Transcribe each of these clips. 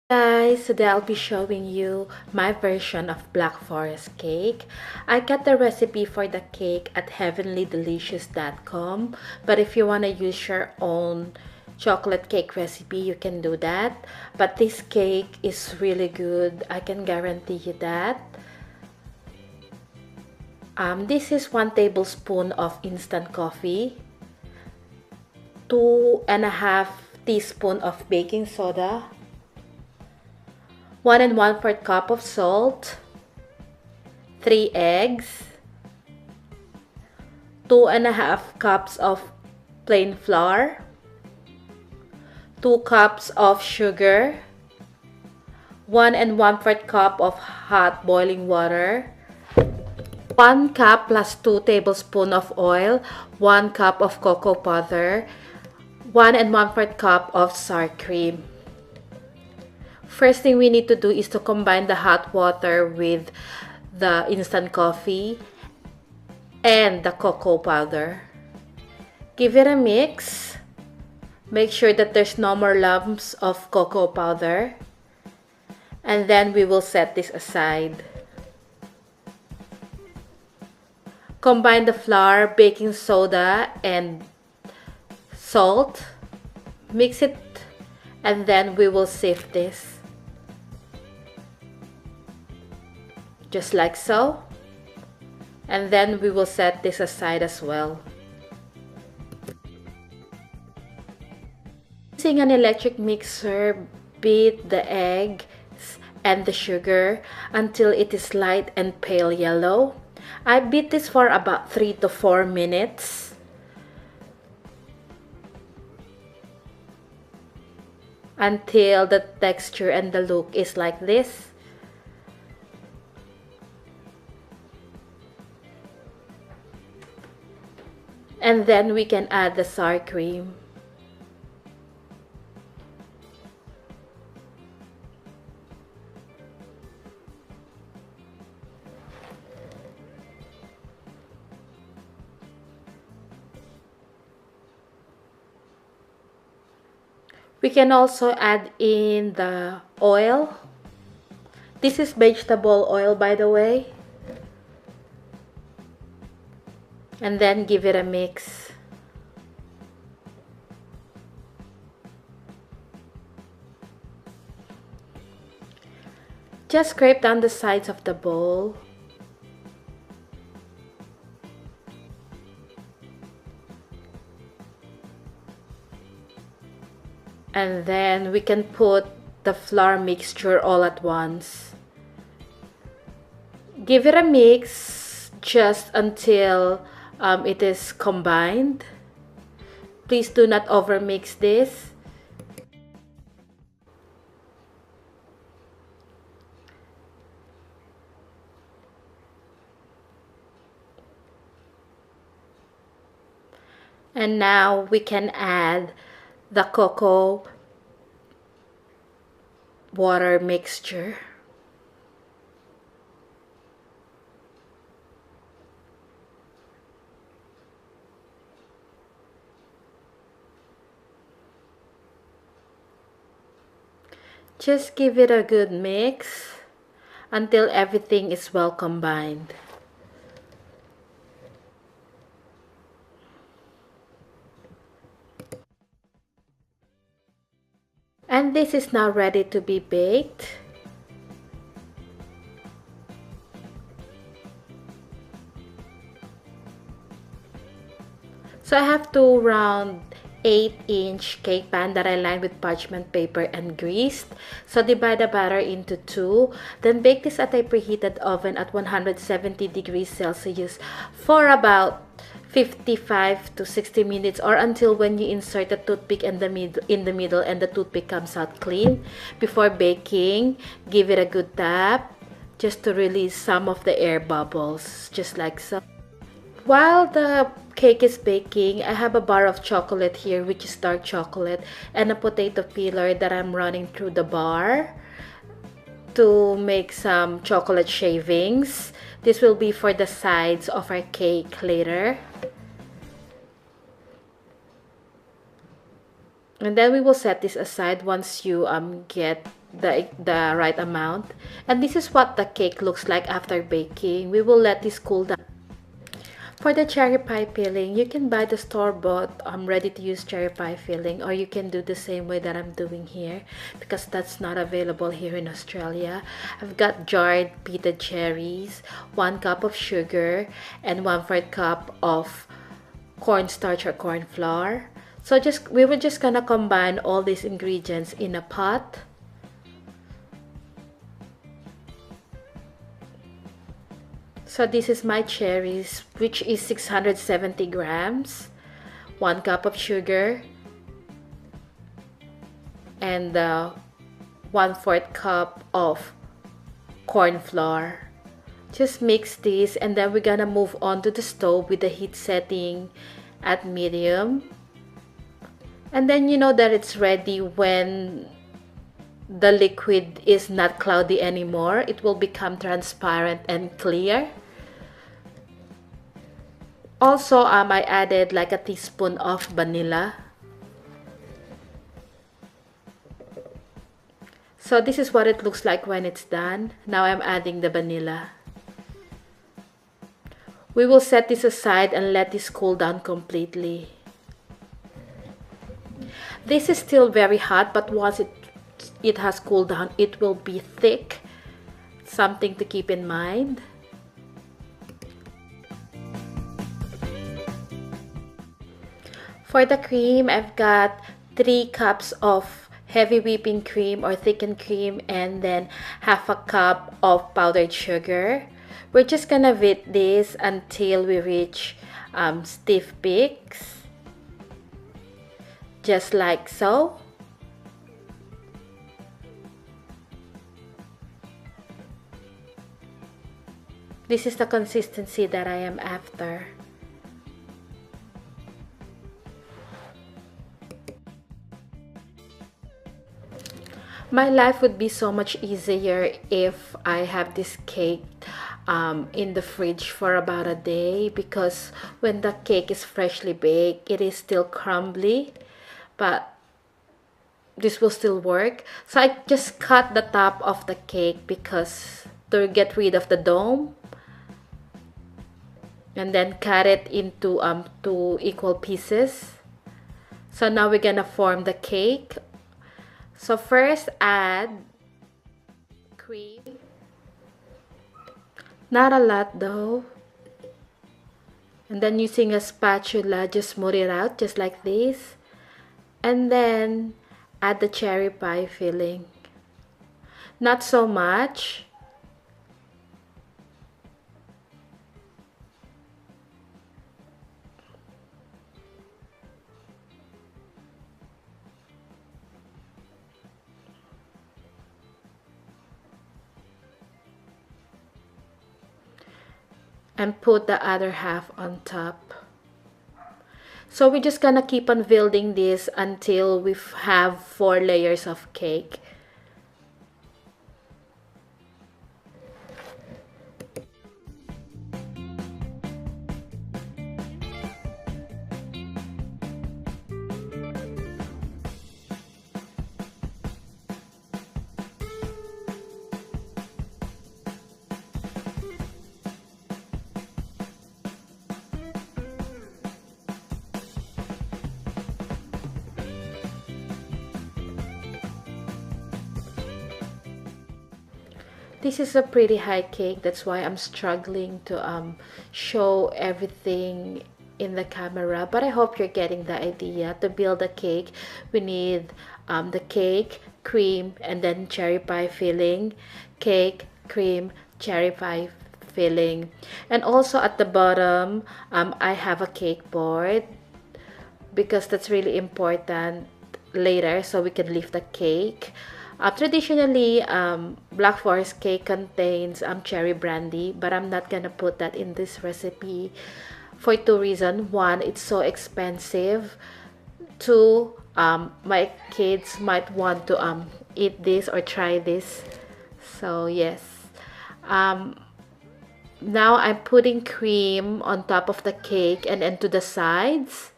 Guys, today I'll be showing you my version of Black Forest cake. I got the recipe for the cake at heavenlydelicious.com, but if you want to use your own chocolate cake recipe, you can do that. But this cake is really good, I can guarantee you that. This is 1 tablespoon of instant coffee, 2.5 teaspoon of baking soda, 1 1/4 cup of salt, 3 eggs, 2.5 cups of plain flour, 2 cups of sugar, 1 1/4 cup of hot boiling water, 1 cup plus 2 tablespoons of oil, 1 cup of cocoa powder, 1 1/4 cup of sour cream. First thing we need to do is to combine the hot water with the instant coffee and the cocoa powder. Give it a mix. Make sure that there's no more lumps of cocoa powder. And then we will set this aside. Combine the flour, baking soda, and salt. Mix it, and then we will sieve this. Just like so. And then we will set this aside as well. Using an electric mixer, beat the eggs and the sugar until it is light and pale yellow. I beat this for about 3 to 4 minutes. Until the texture and the look is like this. And then we can add the sour cream. We can also add in the oil. This is vegetable oil, by the way. And then give it a mix. Just scrape down the sides of the bowl. And then we can put the flour mixture all at once. Give it a mix just until it is combined. Please do not overmix this. And now we can add the cocoa water mixture. Just give it a good mix until everything is well combined. And this is now ready to be baked. So I have two round 8-inch cake pan that I lined with parchment paper and greased. So divide the batter into 2. Then bake this at a preheated oven at 170 degrees Celsius for about 55 to 60 minutes, or until when you insert the toothpick in the middle and the toothpick comes out clean. Before baking, give it a good tap just to release some of the air bubbles, just like so. While the cake is baking, I have a bar of chocolate here, which is dark chocolate, and a potato peeler that I'm running through the bar to make some chocolate shavings. This will be for the sides of our cake later. And then we will set this aside once you get the right amount. And this is what the cake looks like after baking. We will let this cool down. For the cherry pie filling, you can buy the store-bought ready-to-use cherry pie filling, or you can do the same way that I'm doing here, because that's not available here in Australia. I've got jarred peated cherries, 1 cup of sugar, and 1/4 cup of cornstarch or corn flour. So we were just gonna combine all these ingredients in a pot. So this is my cherries, which is 670 grams, 1 cup of sugar, and 1/4 cup of corn flour. Just mix this, and then we're gonna move on to the stove with the heat setting at medium. And then you know that it's ready when the liquid is not cloudy anymore. It will become transparent and clear. Also, I added like a teaspoon of vanilla. So this is what it looks like when it's done. Now I'm adding the vanilla. We will set this aside and let this cool down completely. This is still very hot, but once it has cooled down, it will be thick. Something to keep in mind. For the cream, I've got 3 cups of heavy whipping cream or thickened cream, and then 1/2 cup of powdered sugar. We're just gonna whip this until we reach stiff peaks, just like so. This is the consistency that I am after. My life would be so much easier if I have this cake in the fridge for about a day, because when the cake is freshly baked, it is still crumbly, but this will still work. So I just cut the top of the cake because to get rid of the dome, and then cut it into 2 equal pieces. So now we're gonna form the cake. So first add cream, not a lot though, and then using a spatula just smooth it out just like this, and then add the cherry pie filling, not so much. And put the other half on top. So we're just gonna keep on building this until we have 4 layers of cake. This is a pretty high cake, that's why I'm struggling to show everything in the camera, but I hope you're getting the idea. To build a cake, we need the cake, cream, and then cherry pie filling. Cake, cream, cherry pie filling. And also at the bottom, I have a cake board, because that's really important later so we can leave the cake. Traditionally, Black Forest cake contains cherry brandy, but I'm not gonna put that in this recipe for 2 reasons. 1, it's so expensive. 2, my kids might want to eat this or try this. So yes. Now I'm putting cream on top of the cake and then to the sides.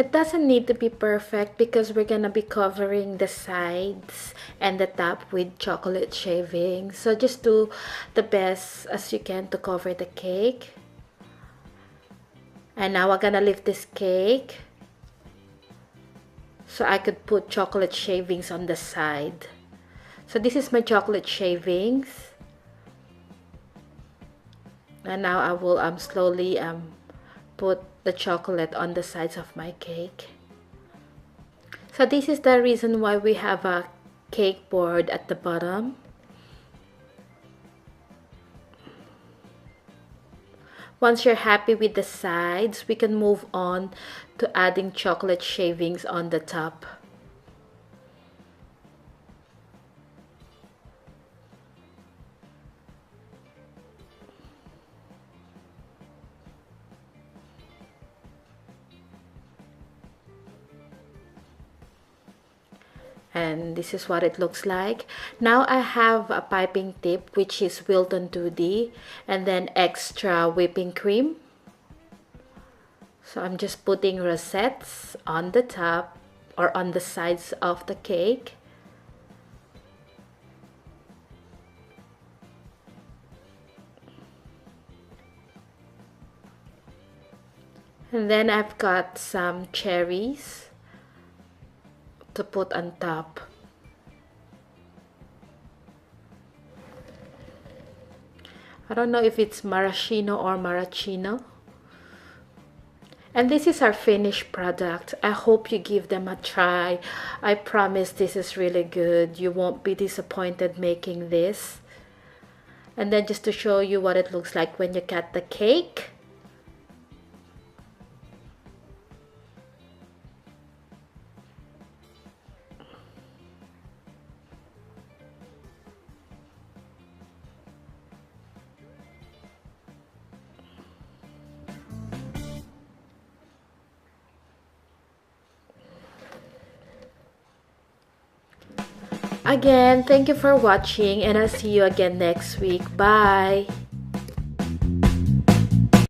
It doesn't need to be perfect because we're gonna be covering the sides and the top with chocolate shavings. So just do the best as you can to cover the cake. And now we're gonna lift this cake so I could put chocolate shavings on the side. So this is my chocolate shavings. And now I will slowly put the chocolate on the sides of my cake. So this is the reason why we have a cake board at the bottom. Once you're happy with the sides, we can move on to adding chocolate shavings on the top. And this is what it looks like. Now I have a piping tip, which is Wilton 2D, and then extra whipping cream. So I'm just putting rosettes on the top or on the sides of the cake. And then I've got some cherries to put on top. I don't know if it's maraschino or maraschino. And this is our finished product. I hope you give them a try. I promise this is really good. You won't be disappointed making this. And then just to show you what it looks like when you cut the cake. Again, thank you for watching and I'll see you again next week. Bye!